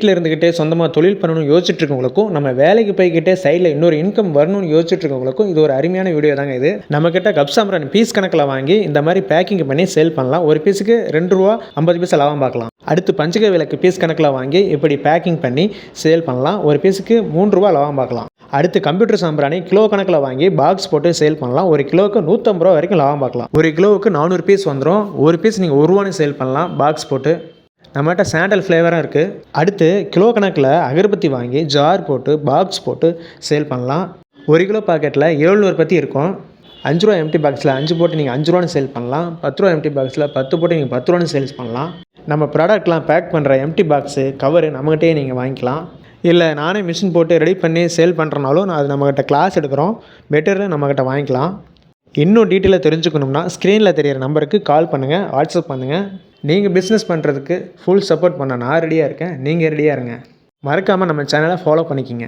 வீட்டில் இருந்துக்கிட்டே சொந்தமாக தொழில் பண்ணணும்னு யோசிச்சுட்டு இருக்கவங்களுக்கும், நம்ம வேலைக்கு போய்கிட்டே சைடில் இன்னொரு இன்கம் வரணும்னு யோசிச்சுட்டு இருக்கவங்களுக்கும் இது ஒரு அருமையான வீடியோ தாங்க இது. நம்மக்கிட்ட கப் சாம்பிராணி பீஸ் கணக்கில் வாங்கி இந்த மாதிரி பேக்கிங் பண்ணி சேல் பண்ணலாம். ஒரு பீஸுக்கு ₹2.50 லாபம் பார்க்கலாம். அடுத்து பஞ்சக விளக்கு பீஸ் கணக்கில் வாங்கி இப்படி பேக்கிங் பண்ணி சேல் பண்ணலாம். ஒரு பீஸுக்கு ₹3 லாபம் பார்க்கலாம். அடுத்து கம்ப்யூட்டர் சாம்பிராணி கிலோ கணக்கில் வாங்கி பாக்ஸ் போட்டு சேல் பண்ணலாம். ஒரு கிலோவுக்கு ₹150 வரைக்கும் லாபம் பார்க்கலாம். ஒரு கிலோவுக்கு 400 பீஸ் வந்துடும். ஒரு பீஸ் நீங்கள் ₹1 சேல் பண்ணலாம் பாக்ஸ் போட்டு. நம்மகிட்ட சாண்டல் ஃப்ளேவராக இருக்குது. அடுத்து கிலோ கணக்கில் அகர்பத்தி வாங்கி ஜார் போட்டு பாக்ஸ் போட்டு சேல் பண்ணலாம். ஒரு கிலோ பாக்கெட்டில் 700 பத்தி இருக்கும். ₹5 எம்டி பாக்ஸில் 5 போட்டு நீங்கள் ₹5 சேல் பண்ணலாம். ₹10 எம்டி பாக்ஸில் 10 போட்டு நீங்கள் ₹10 சேல்ஸ் பண்ணலாம். நம்ம ப்ராடக்ட்லாம் பேக் பண்ணுற எம்டி பாக்ஸு கவரு நம்மகிட்டே நீங்கள் வாங்கிக்கலாம். இல்லை நானே மிஷின் போட்டு ரெடி பண்ணி சேல் பண்ணுறனாலும் அது நம்மக்கிட்ட கிளாஸ் எடுக்கிறோம். பெட்டரு நம்மக்கிட்ட வாங்கிக்கலாம். இன்னும் டீட்டெயிலாக தெரிஞ்சுக்கணும்னா ஸ்க்ரீனில் தெரியிற நம்பருக்கு கால் பண்ணுங்கள், வாட்ஸ்அப் பண்ணுங்கள். நீங்கள் பிஸ்னஸ் பண்ணுறதுக்கு ஃபுல் சப்போர்ட் பண்ண நான் ரெடியாக இருக்கேன். நீங்கள் ரெடியாக இருங்க. மறக்காமல் நம்ம சேனலை ஃபாலோ பண்ணிக்கிங்க.